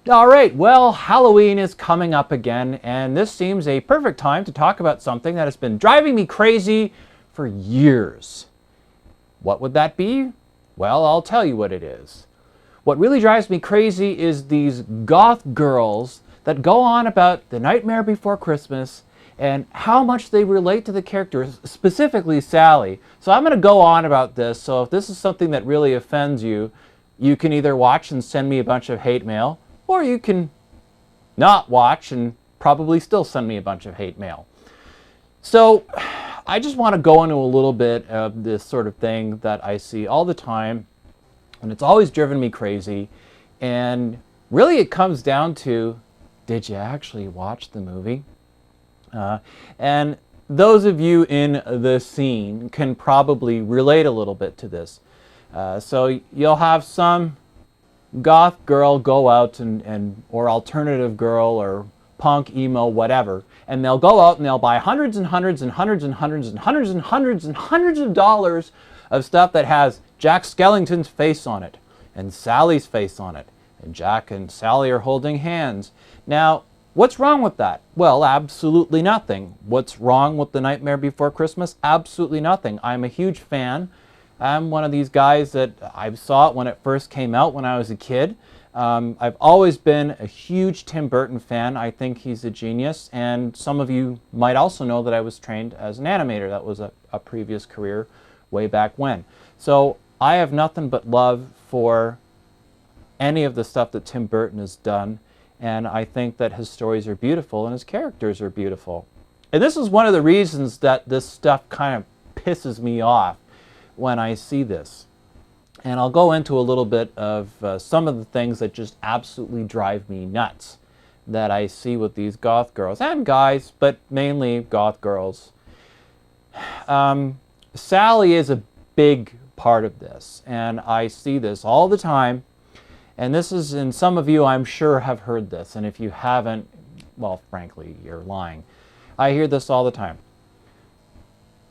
All right, well, Halloween is coming up again, and this seems a perfect time to talk about something that has been driving me crazy for years. What would that be? Well, I'll tell you what it is. What really drives me crazy is these goth girls that go on about The Nightmare Before Christmas and how much they relate to the characters, specifically Sally. So I'm going to go on about this, so if this is something that really offends you, you can either watch and send me a bunch of hate mail, or you can not watch and probably still send me a bunch of hate mail. So I just want to go into a little bit of this sort of thing that I see all the time, and it's always driven me crazy. And really it comes down to, did you actually watch the movie? And those of you in the scene can probably relate a little bit to this. So you'll have some goth girl go out or alternative girl or punk, emo, whatever, and they'll go out and they'll buy hundreds and hundreds and hundreds and hundreds and hundreds and hundreds and hundreds of dollars of stuff that has Jack Skellington's face on it and Sally's face on it, and Jack and Sally are holding hands. Now, what's wrong with that? Well, absolutely nothing. What's wrong with The Nightmare Before Christmas? Absolutely nothing. I'm a huge fan. I'm one of these guys that I saw it when it first came out when I was a kid. I've always been a huge Tim Burton fan. I think he's a genius, and some of you might also know that I was trained as an animator. That was a previous career way back when. So I have nothing but love for any of the stuff that Tim Burton has done, and I think that his stories are beautiful and his characters are beautiful. And this is one of the reasons that this stuff kind of pisses me off when I see this. And I'll go into a little bit of some of the things that just absolutely drive me nuts that I see with these goth girls and guys, but mainly goth girls. Sally is a big part of this, and I see this all the time. And this is, and some of you I'm sure have heard this, and if you haven't, well, frankly, you're lying. I hear this all the time.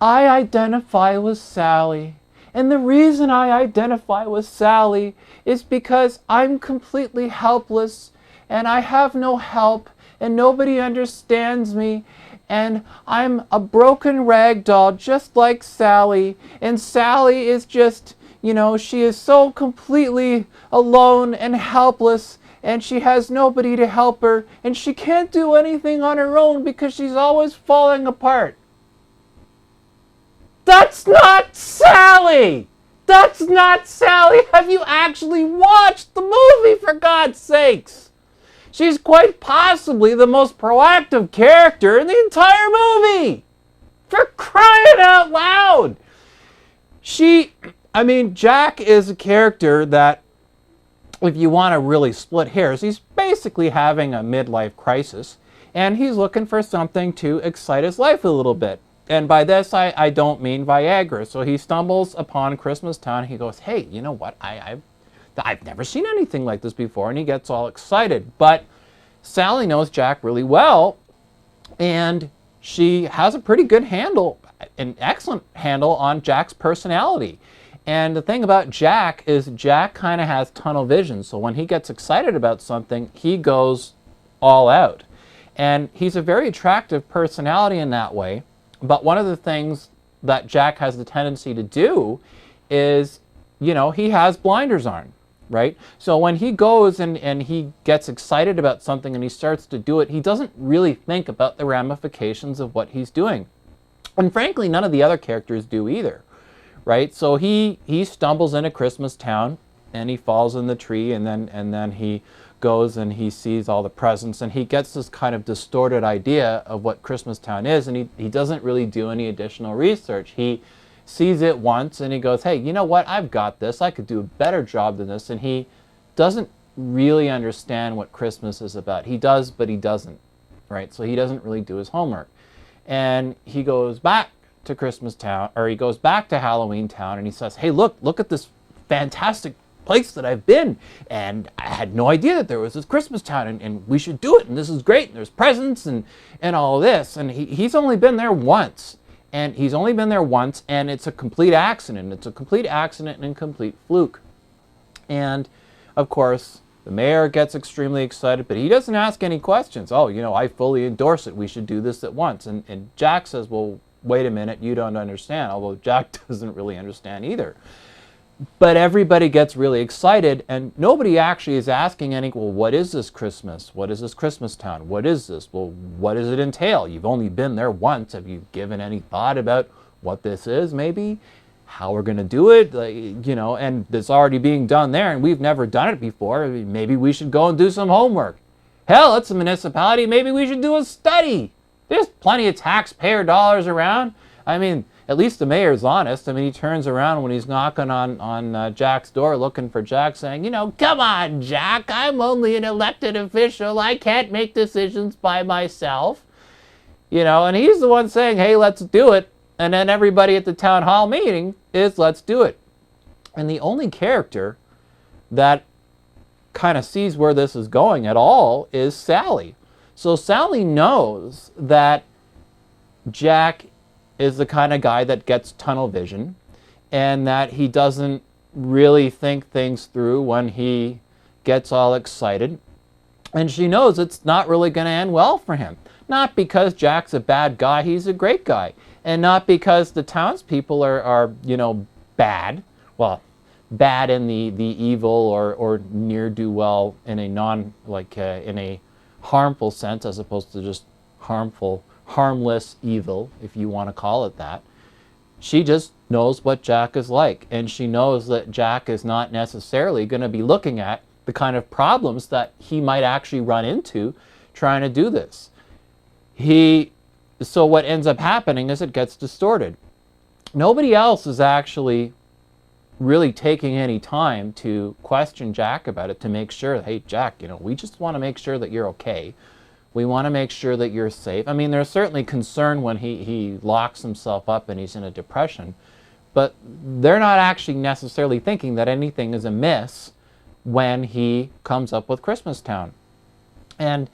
I identify with Sally, and the reason I identify with Sally is because I'm completely helpless, and I have no help, and nobody understands me, and I'm a broken rag doll just like Sally, and Sally is just, you know, she is so completely alone and helpless, and she has nobody to help her, and she can't do anything on her own because she's always falling apart. That's not Sally! That's not Sally! Have you actually watched the movie, for God's sakes? She's quite possibly the most proactive character in the entire movie! For crying out loud! Jack is a character that, if you want to really split hairs, he's basically having a midlife crisis, and he's looking for something to excite his life a little bit. And by this, I don't mean Viagra. So he stumbles upon Christmas Town. He goes, hey, you know what? I've never seen anything like this before. And he gets all excited. But Sally knows Jack really well. And she has a pretty good handle, an excellent handle on Jack's personality. And the thing about Jack is Jack kind of has tunnel vision. So when he gets excited about something, he goes all out. And he's a very attractive personality in that way. But one of the things that Jack has the tendency to do is, you know, he has blinders on, right? So when he goes and he gets excited about something and he starts to do it, he doesn't really think about the ramifications of what he's doing. And frankly, none of the other characters do either, right? So he stumbles into Christmas Town and he falls in the tree, and then he goes and he sees all the presents, and he gets this kind of distorted idea of what Christmas Town is, and he doesn't really do any additional research. He sees it once and he goes, hey, you know what, I've got this, I could do a better job than this. And he doesn't really understand what Christmas is about. He does, but he doesn't, right? So he doesn't really do his homework. And he goes back to Christmas Town, or he goes back to Halloween Town, and he says, hey, look at this fantastic place that I've been, and I had no idea that there was this Christmas Town, and we should do it, and this is great, and there's presents and all this. And he's only been there once, and it's a complete accident. It's a complete accident and a complete fluke. And of course, The mayor gets extremely excited, but he doesn't ask any questions. Oh, I fully endorse it. We should do this at once. And Jack says, well, wait a minute, you don't understand. Although Jack doesn't really understand either. But everybody gets really excited, and nobody actually is asking well, what is this Christmas? What is this Christmas town? What is this? Well, what does it entail? You've only been there once. Have you given any thought about what this is, maybe? How we're going to do it? And it's already being done there, and we've never done it before. Maybe we should go and do some homework. Hell, it's a municipality. Maybe we should do a study. There's plenty of taxpayer dollars around. I mean, at least the mayor's honest. I mean, he turns around when he's knocking on Jack's door looking for Jack, saying, come on, Jack, I'm only an elected official. I can't make decisions by myself. And he's the one saying, hey, let's do it. And then everybody at the town hall meeting is, let's do it. And the only character that kind of sees where this is going at all is Sally. So Sally knows that Jack is the kind of guy that gets tunnel vision and that he doesn't really think things through when he gets all excited. And she knows it's not really going to end well for him. Not because Jack's a bad guy, he's a great guy. And not because the townspeople are bad. Well, bad in the evil or near-do-well in a in a harmful sense, as opposed to just harmless evil, if you want to call it that. She just knows what Jack is like, and she knows that Jack is not necessarily going to be looking at the kind of problems that he might actually run into trying to do this. So what ends up happening is it gets distorted. Nobody else is actually really taking any time to question Jack about it, to make sure, hey, Jack, we just want to make sure that you're okay. We want to make sure that you're safe. I mean, there's certainly concern when he locks himself up and he's in a depression, but they're not actually necessarily thinking that anything is amiss when he comes up with Christmas Town. And,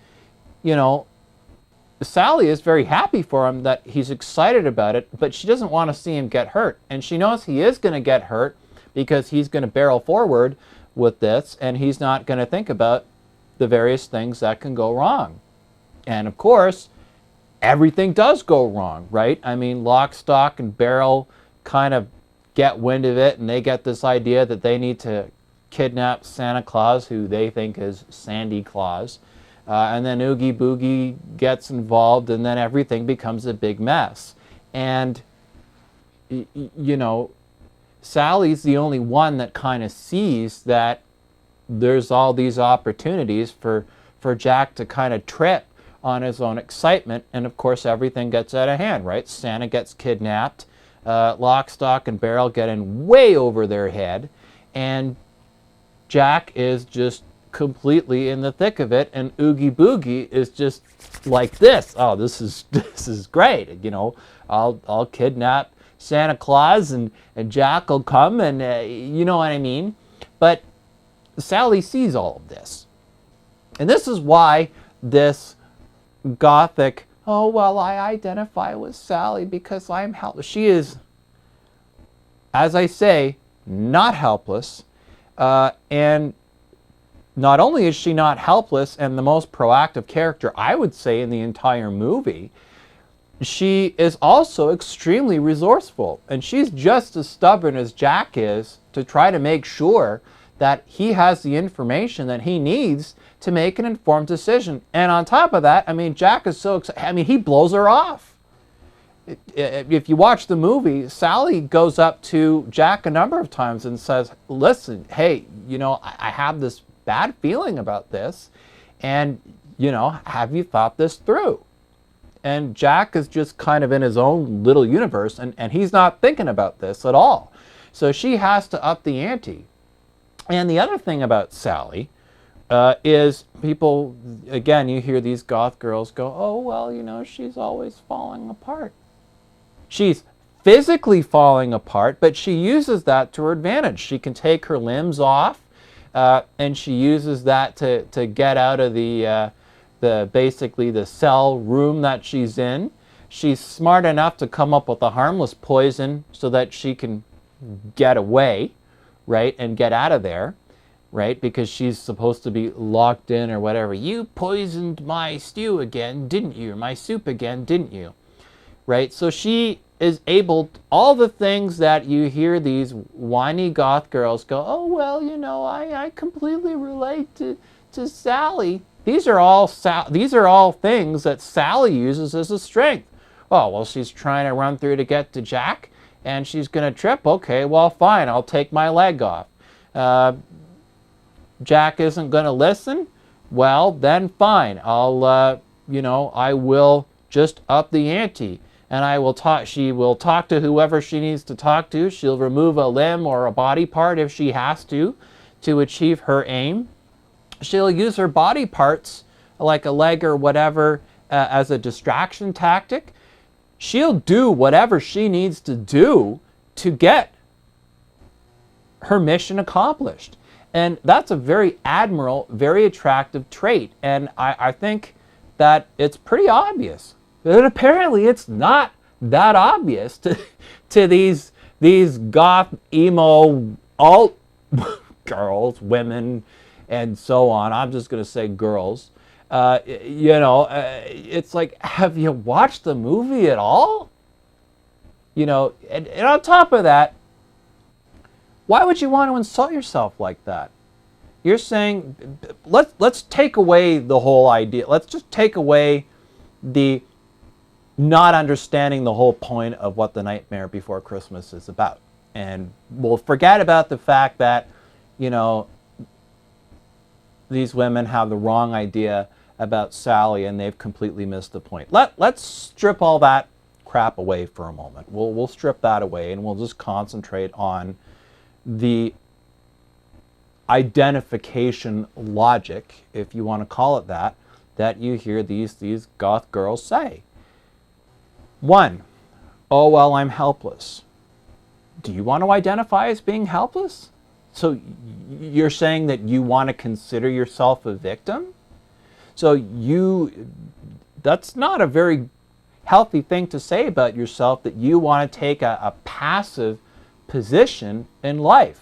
Sally is very happy for him, that he's excited about it, but she doesn't want to see him get hurt. And she knows he is going to get hurt because he's going to barrel forward with this, and he's not going to think about the various things that can go wrong. And of course, everything does go wrong, right? I mean, Lock, Stock, and Barrel kind of get wind of it, and they get this idea that they need to kidnap Santa Claus, who they think is Sandy Claus. And then Oogie Boogie gets involved, and then everything becomes a big mess. And, Sally's the only one that kind of sees that there's all these opportunities for Jack to kind of trip on his own excitement, and of course everything gets out of hand, right? Santa gets kidnapped, Lock, Stock, and Barrel get in way over their head, and Jack is just completely in the thick of it, and Oogie Boogie is just like this. Oh, this is great. I'll kidnap Santa Claus, and Jack will come, and you know what I mean. But Sally sees all of this, and this is why this gothic, oh well, I identify with Sally because I'm helpless. She is, as I say, not helpless, and not only is she not helpless and the most proactive character, I would say, in the entire movie, she is also extremely resourceful. And she's just as stubborn as Jack is to try to make sure that he has the information that he needs to make an informed decision. And on top of that, I mean, Jack is so excited. I mean, he blows her off. If you watch the movie, Sally goes up to Jack a number of times and says, listen, hey, I have this bad feeling about this, and have you thought this through? And Jack is just kind of in his own little universe, and he's not thinking about this at all. So she has to up the ante. And the other thing about Sally is people, again, you hear these goth girls go, oh well, she's always falling apart. She's physically falling apart, but she uses that to her advantage. She can take her limbs off, and she uses that to get out of the basically the cell room that she's in. She's smart enough to come up with a harmless poison so that she can get away, right, and get out of there. right? Because she's supposed to be locked in or whatever. You poisoned my stew again, didn't you? My soup again, didn't you? Right? So she is able, all the things that you hear these whiny goth girls go, oh, well, I completely relate to Sally. These are all things that Sally uses as a strength. Oh, well, she's trying to run through to get to Jack, and she's going to trip. Okay, well, fine, I'll take my leg off. Jack isn't going to listen. Well, then fine. I will just up the ante. And she will talk to whoever she needs to talk to. She'll remove a limb or a body part if she has to achieve her aim. She'll use her body parts, like a leg or whatever, as a distraction tactic. She'll do whatever she needs to do to get her mission accomplished. And that's a very admirable, very attractive trait. And I think that it's pretty obvious. But apparently it's not that obvious to these goth, emo, alt girls, women, and so on. I'm just going to say girls. It's like, have you watched the movie at all? And on top of that, why would you want to insult yourself like that? You're saying, let's take away the whole idea. Let's just take away the not understanding the whole point of what The Nightmare Before Christmas is about. And we'll forget about the fact that, these women have the wrong idea about Sally and they've completely missed the point. Let's strip all that crap away for a moment. We'll strip that away and we'll just concentrate on the identification logic, if you want to call it that you hear these goth girls say. 1, oh, well, I'm helpless. Do you want to identify as being helpless? So you're saying that you want to consider yourself a victim? So that's not a very healthy thing to say about yourself, that you want to take a passive position in life.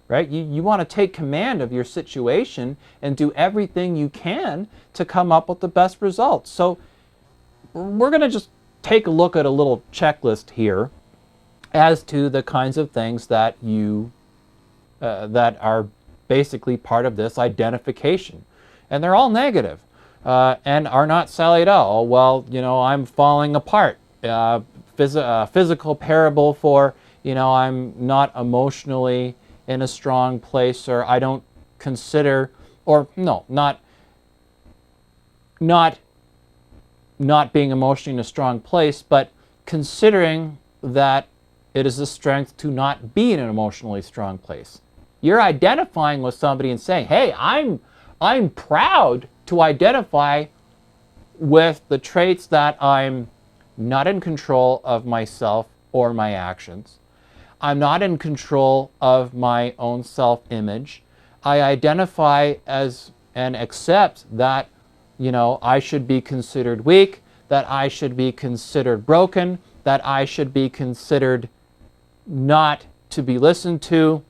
Right? You want to take command of your situation and do everything you can to come up with the best results. So we're going to just take a look at a little checklist here as to the kinds of things that that are basically part of this identification. And they're all negative and are not Sally at all. Well, I'm falling apart. Physical parable for, I'm not emotionally in a strong place, or I don't consider, or no, not being emotionally in a strong place, but considering that it is a strength to not be in an emotionally strong place. You're identifying with somebody and saying, hey, I'm proud to identify with the traits that I'm not in control of myself or my actions. I'm not in control of my own self-image. I identify as and accept that, I should be considered weak, that I should be considered broken, that I should be considered not to be listened to,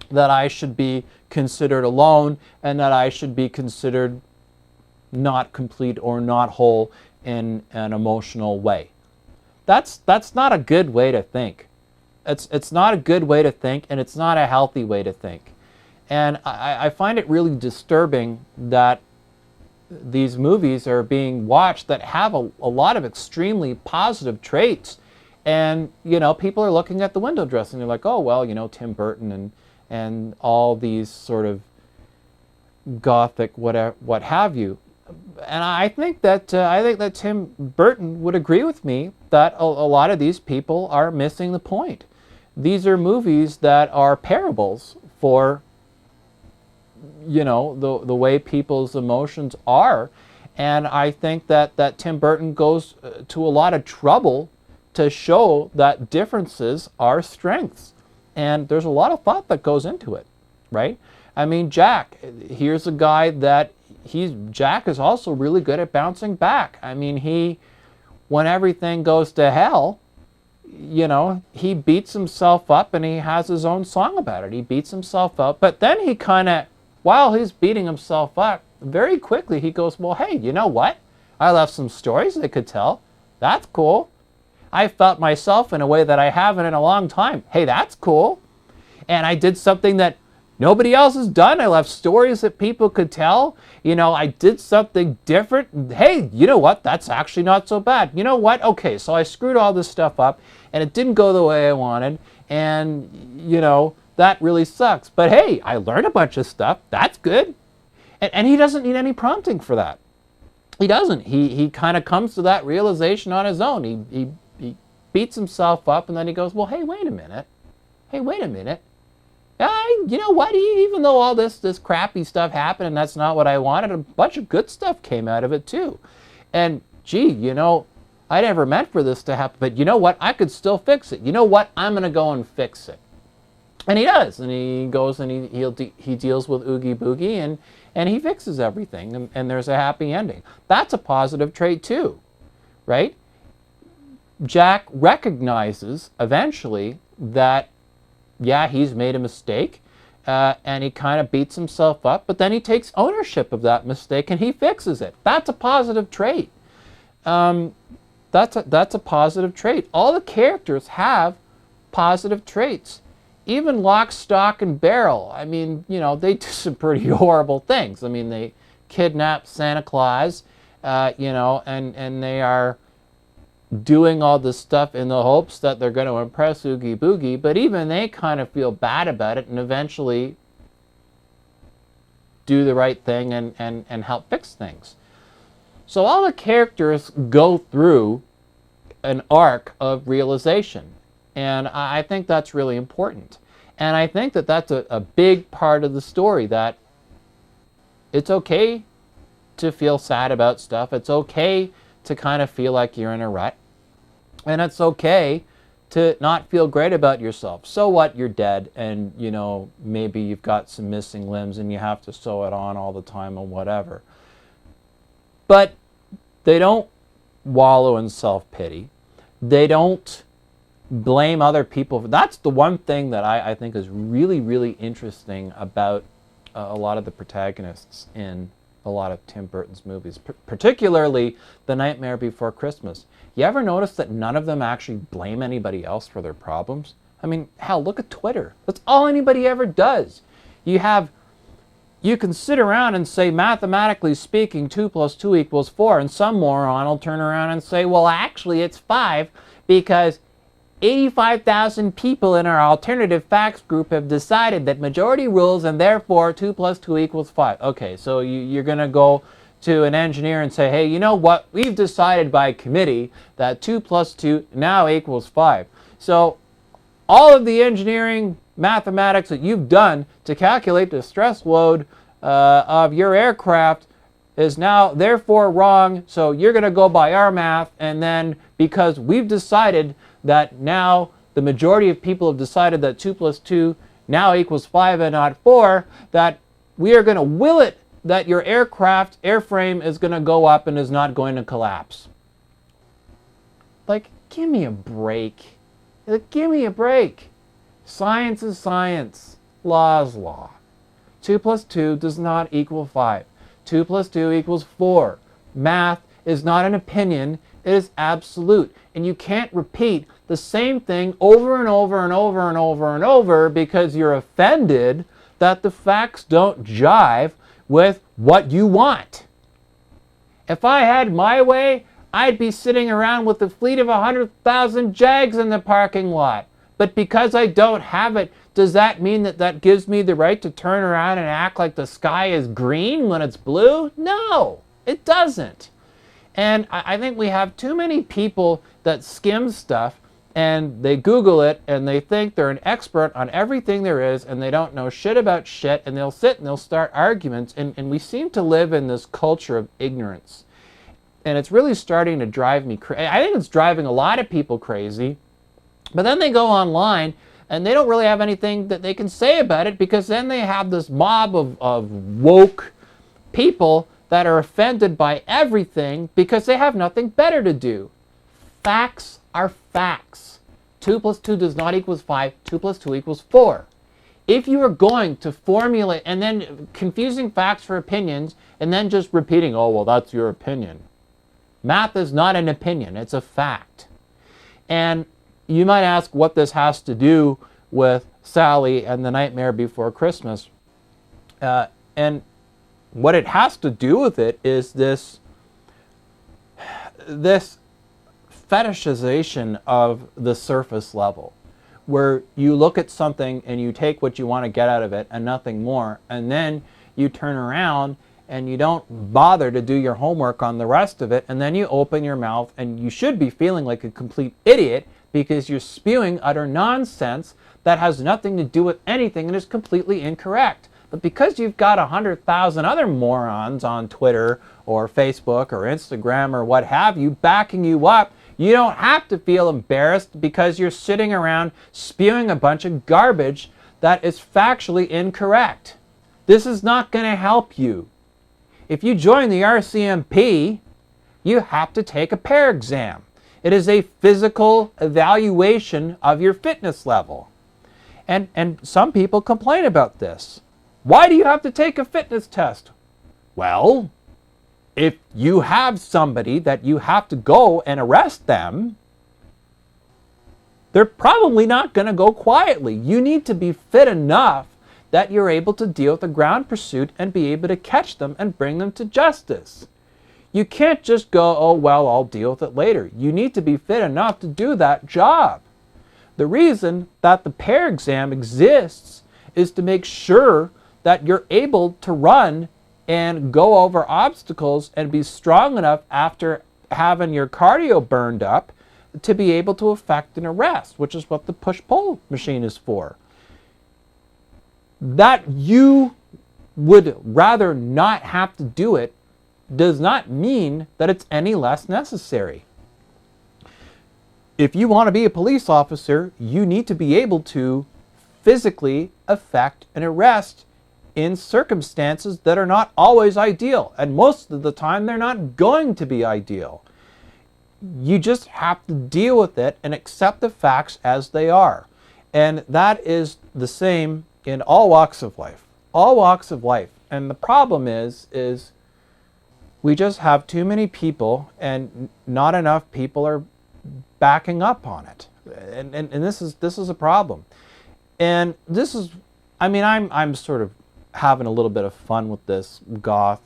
that I should be considered alone, and that I should be considered not complete or not whole in an emotional way. That's not a good way to think. It's not a good way to think, and it's not a healthy way to think. And I find it really disturbing that these movies are being watched that have a lot of extremely positive traits. And, people are looking at the window dressing. They're like, oh, well, Tim Burton and all these sort of gothic what have you. And I think that Tim Burton would agree with me that a lot of these people are missing the point. These are movies that are parables for, the way people's emotions are. And I think that Tim Burton goes to a lot of trouble to show that differences are strengths. And there's a lot of thought that goes into it, right? I mean, Jack, here's a guy that Jack is also really good at bouncing back. I mean, when everything goes to hell, he beats himself up and he has his own song about it. He beats himself up, but then he kind of, while he's beating himself up, very quickly he goes, well, hey, you know what? I left some stories they could tell. That's cool. I felt myself in a way that I haven't in a long time. Hey, that's cool. And I did something that nobody else has done. I left stories that people could tell. I did something different. Hey, you know what? That's actually not so bad. You know what? Okay, so I screwed all this stuff up and it didn't go the way I wanted. And, that really sucks. But hey, I learned a bunch of stuff. That's good. And he doesn't need any prompting for that. He doesn't. He kind of comes to that realization on his own. He beats himself up and then he goes, well, hey, wait a minute. You know what? Even though all this crappy stuff happened and that's not what I wanted, a bunch of good stuff came out of it too. And gee, I never meant for this to happen, but you know what? I could still fix it. You know what? I'm going to go and fix it. And he does. And he goes and he deals with Oogie Boogie and he fixes everything and there's a happy ending. That's a positive trait too, right? Jack recognizes eventually that, yeah, he's made a mistake, and he kind of beats himself up, but then he takes ownership of that mistake and he fixes it. That's a positive trait. That's a positive trait. All the characters have positive traits. Even Lock, Stock, and Barrel. I mean, they do some pretty horrible things. I mean, they kidnap Santa Claus, and they are doing all this stuff in the hopes that they're going to impress Oogie Boogie, but even they kind of feel bad about it and eventually do the right thing and help fix things. So all the characters go through an arc of realization, and I think that's really important. And I think that that's a big part of the story, that it's okay to feel sad about stuff. It's okay to kind of feel like you're in a rut. And it's okay to not feel great about yourself. So what? You're dead and, maybe you've got some missing limbs and you have to sew it on all the time or whatever. But they don't wallow in self-pity. They don't blame other people. That's the one thing that I think is really, really interesting about a lot of the protagonists in a lot of Tim Burton's movies, particularly The Nightmare Before Christmas. You ever notice that none of them actually blame anybody else for their problems? I mean, hell, look at Twitter. That's all anybody ever does. You can sit around and say, mathematically speaking, 2 + 2 = 4, and some moron will turn around and say, well, actually it's 5 because 85,000 people in our alternative facts group have decided that majority rules and therefore 2 + 2 = 5. Okay, so you're going to go to an engineer and say, hey, you know what? We've decided by committee that 2 + 2 now = 5. So all of the engineering mathematics that you've done to calculate the stress load of your aircraft is now therefore wrong. So you're going to go by our math, and then because we've decided that now the majority of people have decided that 2 + 2 now = 5 and not 4, that we are going to will it that your airframe is going to go up and is not going to collapse. Like, give me a break. Give me a break. Science is science. Law is law. 2 + 2 does not = 5. 2 + 2 = 4. Math is not an opinion. It is absolute. And you can't repeat the same thing over and over and over and over and over because you're offended that the facts don't jive with what you want. If I had my way, I'd be sitting around with a fleet of 100,000 Jags in the parking lot. But because I don't have it, does that mean that gives me the right to turn around and act like the sky is green when it's blue? No, it doesn't. And I think we have too many people that skim stuff and they Google it and they think they're an expert on everything there is and they don't know shit about shit, and they'll sit and they'll start arguments, and we seem to live in this culture of ignorance. And it's really starting to drive me crazy. I think it's driving a lot of people crazy. But then they go online and they don't really have anything that they can say about it, because then they have this mob of woke people that are offended by everything because they have nothing better to do. Facts are facts. 2 plus 2 does not equal 5. 2 plus 2 equals 4. If you are going to formulate and then confusing facts for opinions and then just repeating, oh, well, that's your opinion. Math is not an opinion. It's a fact. And you might ask what this has to do with Sally and The Nightmare Before Christmas. And what it has to do with it is this fetishization of the surface level, where you look at something and you take what you want to get out of it and nothing more, and then you turn around and you don't bother to do your homework on the rest of it, and then you open your mouth and you should be feeling like a complete idiot because you're spewing utter nonsense that has nothing to do with anything and is completely incorrect. But because you've got 100,000 other morons on Twitter or Facebook or Instagram or what have you backing you up, you don't have to feel embarrassed because you're sitting around spewing a bunch of garbage that is factually incorrect. This is not going to help you. If you join the RCMP, you have to take a PAIR exam. It is a physical evaluation of your fitness level. And some people complain about this. Why do you have to take a fitness test? Well, if you have somebody that you have to go and arrest them, they're probably not going to go quietly. You need to be fit enough that you're able to deal with a ground pursuit and be able to catch them and bring them to justice. You can't just go, oh, well, I'll deal with it later. You need to be fit enough to do that job. The reason that the PAIR exam exists is to make sure that you're able to run and go over obstacles and be strong enough after having your cardio burned up to be able to effect an arrest, which is what the push-pull machine is for. That you would rather not have to do it does not mean that it's any less necessary. If you want to be a police officer, you need to be able to physically effect an arrest in circumstances that are not always ideal, and most of the time they're not going to be ideal. You just have to deal with it and accept the facts as they are. And that is the same in all walks of life. All walks of life. And the problem is we just have too many people and not enough people are backing up on it. And this is a problem. And this is, I mean, I'm sort of having a little bit of fun with this goth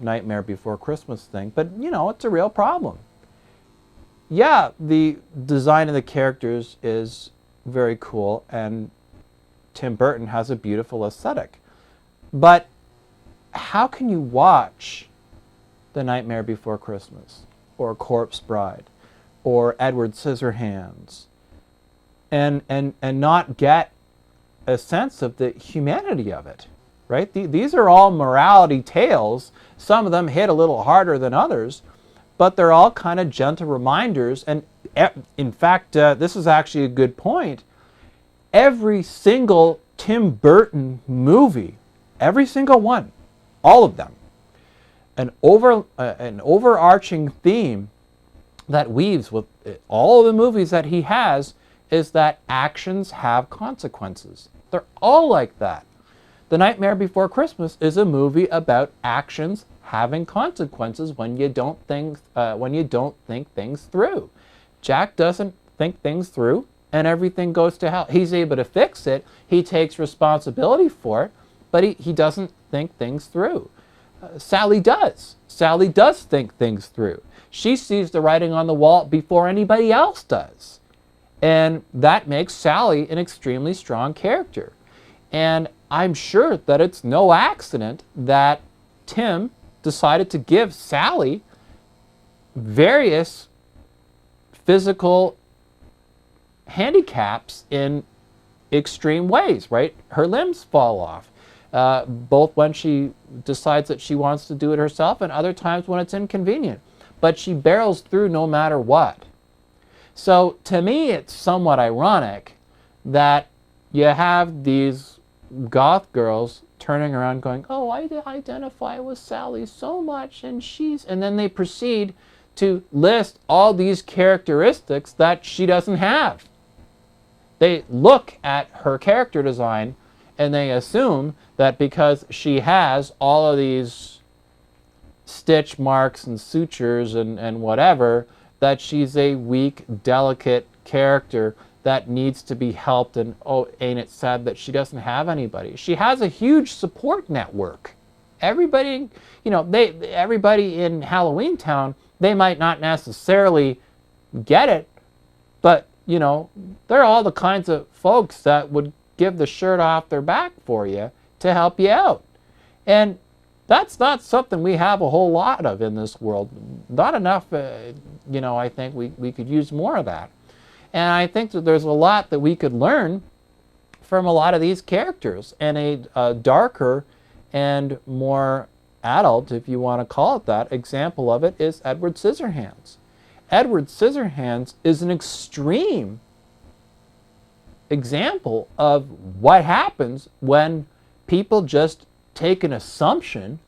Nightmare Before Christmas thing, but you know, it's a real problem. Yeah, the design of the characters is very cool and Tim Burton has a beautiful aesthetic. But how can you watch The Nightmare Before Christmas or Corpse Bride or Edward Scissorhands and not get a sense of the humanity of it? Right? These are all morality tales. Some of them hit a little harder than others, but they're all kind of gentle reminders. And in fact, this is actually a good point. Every single Tim Burton movie, every single one, all of them, an overarching theme that weaves with all of the movies that he has is that actions have consequences. They're all like that. The Nightmare Before Christmas is a movie about actions having consequences when you don't think things through. Jack doesn't think things through, and everything goes to hell. He's able to fix it. He takes responsibility for it, but he doesn't think things through. Sally does. Sally does think things through. She sees the writing on the wall before anybody else does, and that makes Sally an extremely strong character. And I'm sure that it's no accident that Tim decided to give Sally various physical handicaps in extreme ways, right? Her limbs fall off, both when she decides that she wants to do it herself and other times when it's inconvenient. But she barrels through no matter what. So to me, it's somewhat ironic that you have these goth girls turning around going, oh, I identify with Sally so much and then they proceed to list all these characteristics that she doesn't have. They look at her character design and they assume that because she has all of these stitch marks and sutures and whatever, that she's a weak, delicate character that needs to be helped, and oh, ain't it sad that she doesn't have anybody. She has a huge support network. Everybody, everybody in Halloween Town, they might not necessarily get it, but they're all the kinds of folks that would give the shirt off their back for you to help you out. And that's not something we have a whole lot of in this world. Not enough, I think we could use more of that. And I think that there's a lot that we could learn from a lot of these characters. And a darker and more adult, if you want to call it that, example of it is Edward Scissorhands. Edward Scissorhands is an extreme example of what happens when people just take an assumption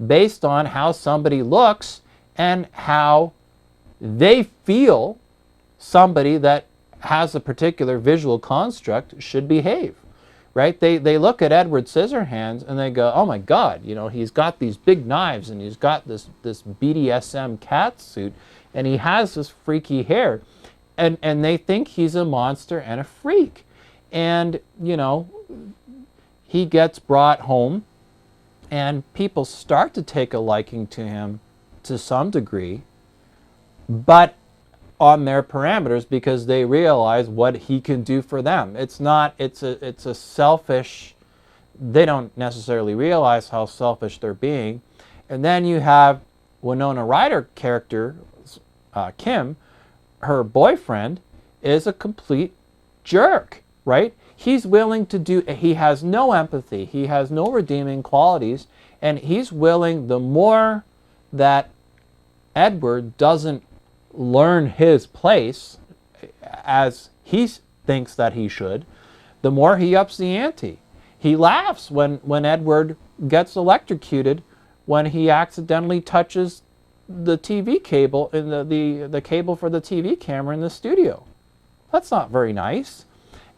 based on how somebody looks and how they feel somebody that has a particular visual construct should behave, right? They look at Edward Scissorhands and they go, oh my God, he's got these big knives and he's got this BDSM cat suit and he has this freaky hair, and they think he's a monster and a freak. And, he gets brought home and people start to take a liking to him to some degree, but on their parameters, because they realize what he can do for them. It's a selfish, they don't necessarily realize how selfish they're being. And then you have Winona Ryder character, Kim, her boyfriend is a complete jerk, right? He's willing to do, he has no empathy, he has no redeeming qualities, and he's willing, the more that Edward doesn't learn his place as he thinks that he should, the more he ups the ante. He laughs when Edward gets electrocuted when he accidentally touches the TV cable in the cable for the TV camera in the studio. That's not very nice.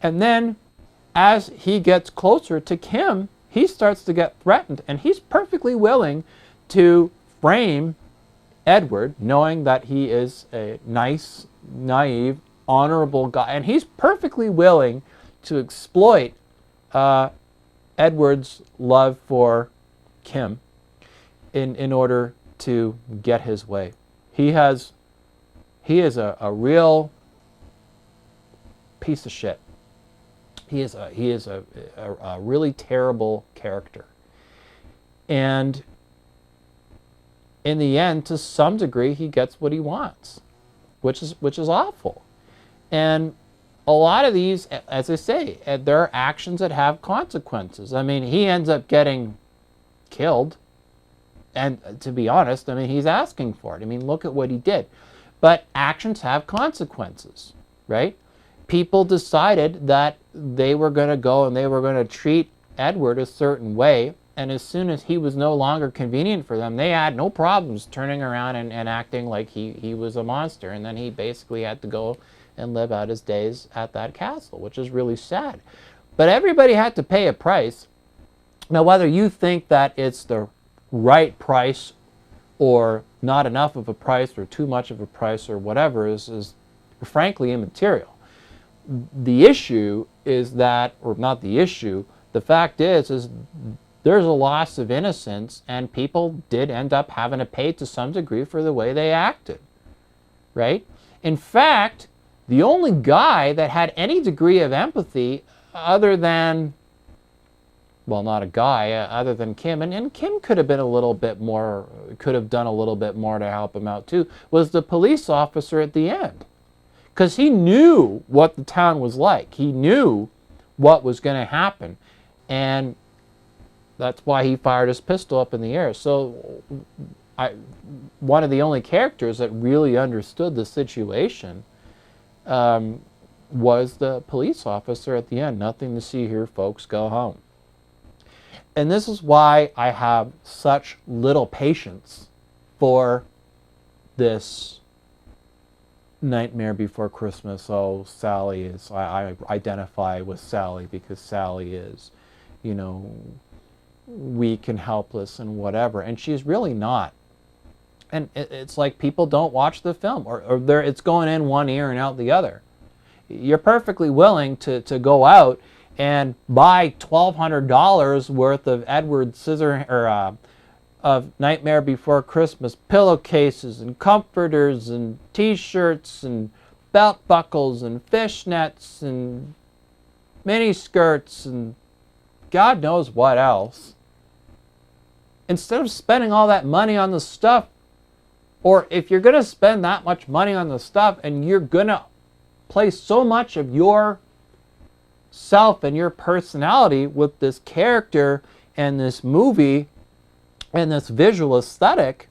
And then as he gets closer to Kim, he starts to get threatened, and he's perfectly willing to frame Edward, knowing that he is a nice, naive, honorable guy, and he's perfectly willing to exploit Edward's love for Kim in order to get his way. He is a real piece of shit. He is a really terrible character. And in the end, to some degree, he gets what he wants, which is awful. And a lot of these, as I say, there are actions that have consequences. I mean, he ends up getting killed. And to be honest, I mean, he's asking for it. I mean, look at what he did. But actions have consequences, right? People decided that they were going to go and they were going to treat Edward a certain way. And as soon as he was no longer convenient for them, they had no problems turning around and acting like he was a monster. And then he basically had to go and live out his days at that castle, which is really sad. But everybody had to pay a price. Now, whether you think that it's the right price or not enough of a price or too much of a price or whatever is frankly immaterial. The issue is that, or not the issue, the fact is there's a loss of innocence, and people did end up having to pay to some degree for the way they acted, right? In fact, the only guy that had any degree of empathy other than, well, not a guy, other than Kim, and Kim could have been a little bit more, could have done a little bit more to help him out too, was the police officer at the end. Because he knew what the town was like. He knew what was going to happen. And that's why he fired his pistol up in the air. So one of the only characters that really understood the situation was the police officer at the end. Nothing to see here, folks. Go home. And this is why I have such little patience for this Nightmare Before Christmas, oh, Sally is, I identify with Sally because Sally is, you know, weak and helpless and whatever. And she's really not. And it's like people don't watch the film, or it's going in one ear and out the other. You're perfectly willing to go out and buy $1,200 worth of Edward Scissor or of Nightmare Before Christmas pillowcases and comforters and T-shirts and belt buckles and fishnets and mini skirts and God knows what else. Instead of spending all that money on the stuff, or if you're going to spend that much money on the stuff and you're going to place so much of your self and your personality with this character and this movie and this visual aesthetic,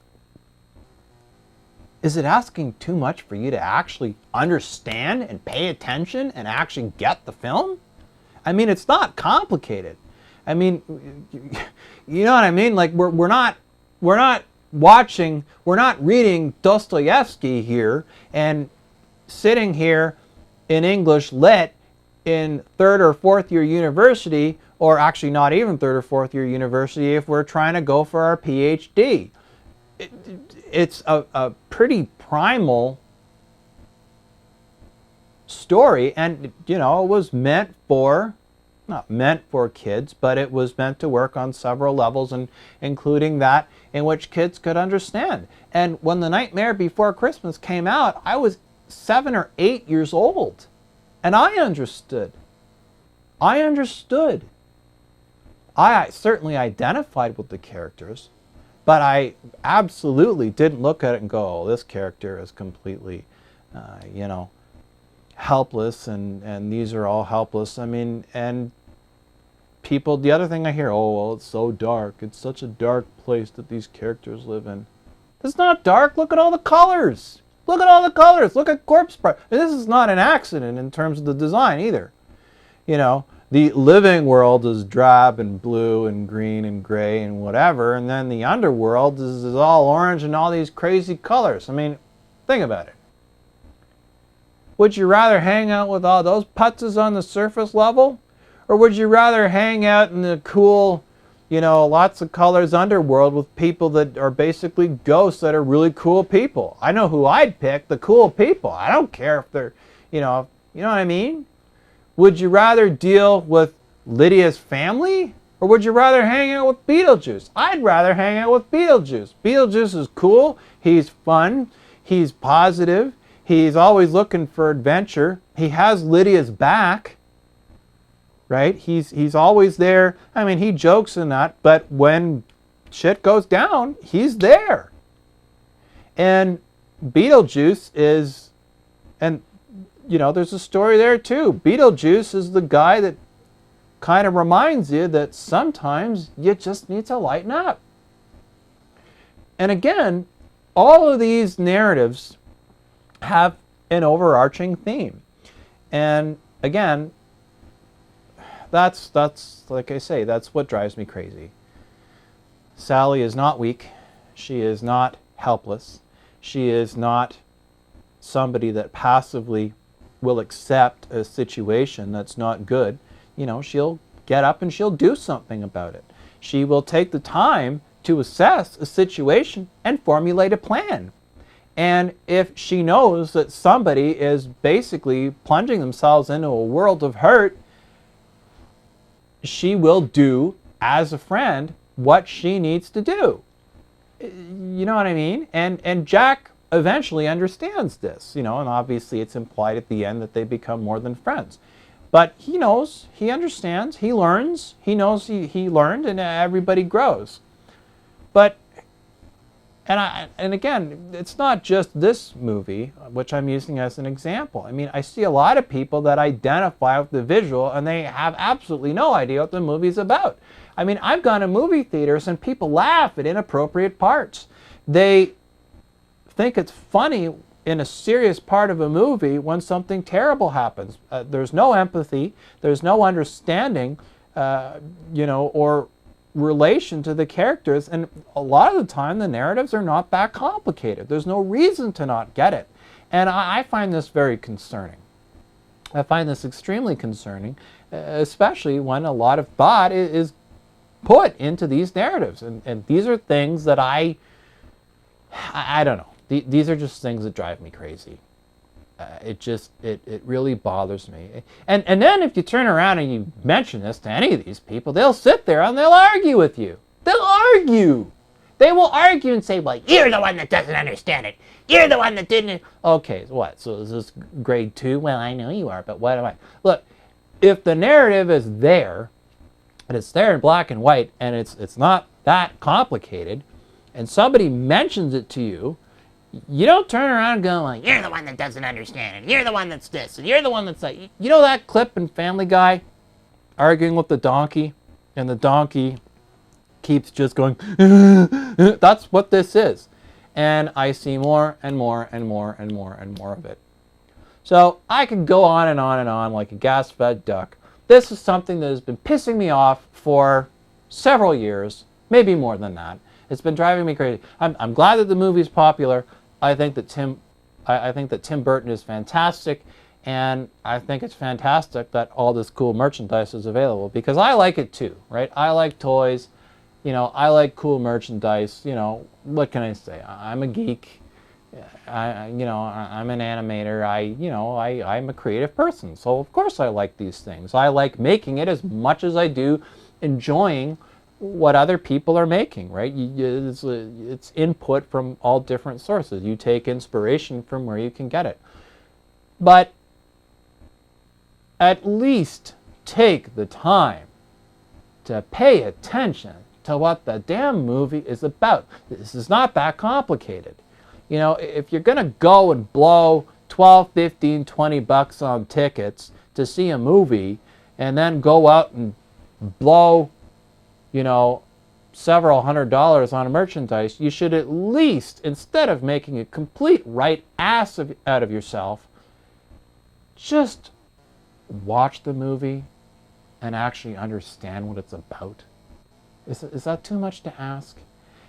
is it asking too much for you to actually understand and pay attention and actually get the film? I mean, it's not complicated. I mean, you know what I mean? Like we're not reading Dostoevsky here and sitting here in English lit in third or fourth year university, or actually not even third or fourth year university if we're trying to go for our PhD. It's a pretty primal story, and you know, it was not meant for kids, but it was meant to work on several levels, and including that in which kids could understand. And when The Nightmare Before Christmas came out, I was 7 or 8 years old, and I understood. I certainly identified with the characters, but I absolutely didn't look at it and go, oh, this character is completely, you know, helpless, and these are all helpless. I mean, and people, the other thing I hear, oh, well, it's so dark. It's such a dark place that these characters live in. It's not dark. Look at all the colors. Look at all the colors. Look at Corpse Bride. This is not an accident in terms of the design either. You know, the living world is drab and blue and green and gray and whatever, and then the underworld is all orange and all these crazy colors. I mean, think about it. Would you rather hang out with all those putzes on the surface level? Or would you rather hang out in the cool, you know, lots of colors underworld with people that are basically ghosts that are really cool people? I know who I'd pick, the cool people. I don't care if they're, you know what I mean? Would you rather deal with Lydia's family? Or would you rather hang out with Beetlejuice? I'd rather hang out with Beetlejuice. Beetlejuice is cool. He's fun. He's positive. He's always looking for adventure. He has Lydia's back, right? He's always there. I mean, he jokes in that, but when shit goes down, he's there. And Beetlejuice is, and you know, there's a story there too. Beetlejuice is the guy that kind of reminds you that sometimes you just need to lighten up. And again, all of these narratives have an overarching theme. And again, that's like I say, that's what drives me crazy. Sally is not weak. She is not helpless. She is not somebody that passively will accept a situation that's not good. You know, she'll get up and she'll do something about it. She will take the time to assess a situation and formulate a plan. And if she knows that somebody is basically plunging themselves into a world of hurt, she will do, as a friend, what she needs to do. You know what I mean? And Jack eventually understands this, you know, and obviously it's implied at the end that they become more than friends. But he knows, he understands, he learns, he knows he learned, and everybody grows. But, and again, it's not just this movie, which I'm using as an example. I mean, I see a lot of people that identify with the visual and they have absolutely no idea what the movie's about. I mean, I've gone to movie theaters and people laugh at inappropriate parts. They think it's funny in a serious part of a movie when something terrible happens. There's no empathy, there's no understanding, you know, or relation to the characters, and a lot of the time the narratives are not that complicated. There's no reason to not get it. And I find this very concerning. I find this extremely concerning, especially when a lot of thought is put into these narratives. And these are things that I don't know. These are just things that drive me crazy. It really bothers me. And then if you turn around and you mention this to any of these people, they'll sit there and they'll argue with you. They'll argue. They will argue and say, well, you're the one that doesn't understand it. You're the one that didn't. Okay, what? So is this grade 2? Well, I know you are, but what am I? Look, if the narrative is there, and it's there in black and white, and it's not that complicated, and somebody mentions it to you, you don't turn around and go like, you're the one that doesn't understand it. You're the one that's this, and you're the one that's that. You know that clip in Family Guy arguing with the donkey, and the donkey keeps just going, that's what this is. And I see more and more and more and more and more of it. So I could go on and on and on like a gas-fed duck. This is something that has been pissing me off for several years, maybe more than that. It's been driving me crazy. I'm glad that the movie's popular. I think that Tim Burton is fantastic, and I think it's fantastic that all this cool merchandise is available because I like it too, right? I like toys. You know, I like cool merchandise. You know, what can I say? I'm a geek. I'm an animator. I'm a creative person. So of course I like these things. I like making it as much as I do enjoying what other people are making, right? It's input from all different sources. You take inspiration from where you can get it. But at least take the time to pay attention to what the damn movie is about. This is not that complicated. You know, if you're going to go and blow 12, 15, 20 bucks on tickets to see a movie and then go out and blow, several $100s on merchandise, you should at least, instead of making a complete right ass out of yourself, just watch the movie and actually understand what it's about. Is that too much to ask?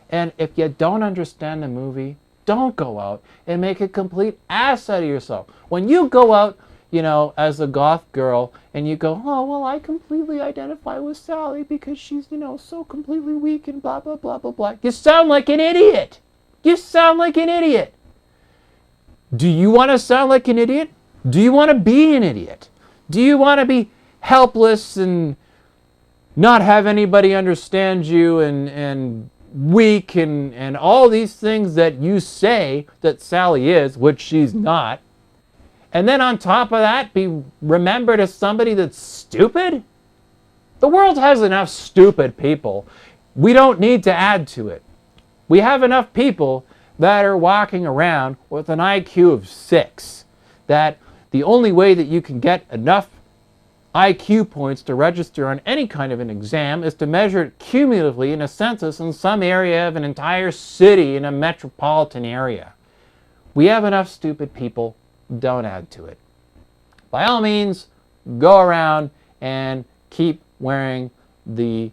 And if you don't understand the movie, don't go out and make a complete ass out of yourself. When you go out, as a goth girl, and you go, oh, well, I completely identify with Sally because she's, so completely weak and blah, blah, blah, blah, blah. You sound like an idiot. You sound like an idiot. Do you want to sound like an idiot? Do you want to be an idiot? Do you want to be helpless and not have anybody understand you and weak and all these things that you say that Sally is, which she's not, and then on top of that be remembered as somebody that's stupid? The world has enough stupid people. We don't need to add to it. We have enough people that are walking around with an IQ of 6, that the only way that you can get enough IQ points to register on any kind of an exam is to measure it cumulatively in a census in some area of an entire city in a metropolitan area. We have enough stupid people. Don't add to it. By all means, go around and keep wearing the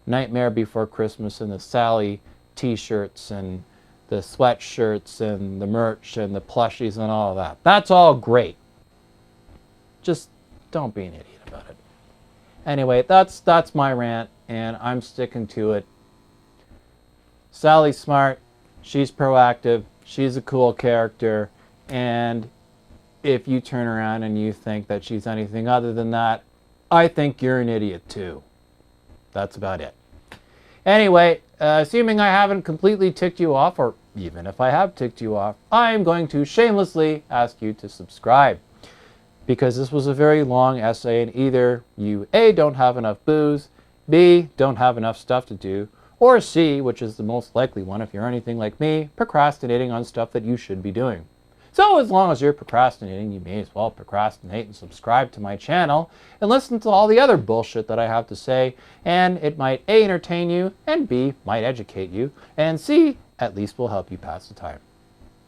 Nightmare Before Christmas and the Sally t-shirts and the sweatshirts and the merch and the plushies and all of that. That's all great. Just don't be an idiot about it. Anyway, that's my rant, and I'm sticking to it. Sally's smart. She's proactive. She's a cool character. And if you turn around and you think that she's anything other than that, I think you're an idiot too. That's about it. Anyway, assuming I haven't completely ticked you off, or even if I have ticked you off, I'm going to shamelessly ask you to subscribe. Because this was a very long essay, and either you A, don't have enough booze, B, don't have enough stuff to do, or C, which is the most likely one if you're anything like me, procrastinating on stuff that you should be doing. So as long as you're procrastinating, you may as well procrastinate and subscribe to my channel and listen to all the other bullshit that I have to say, and it might A, entertain you, and B, might educate you, and C, at least will help you pass the time.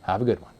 Have a good one.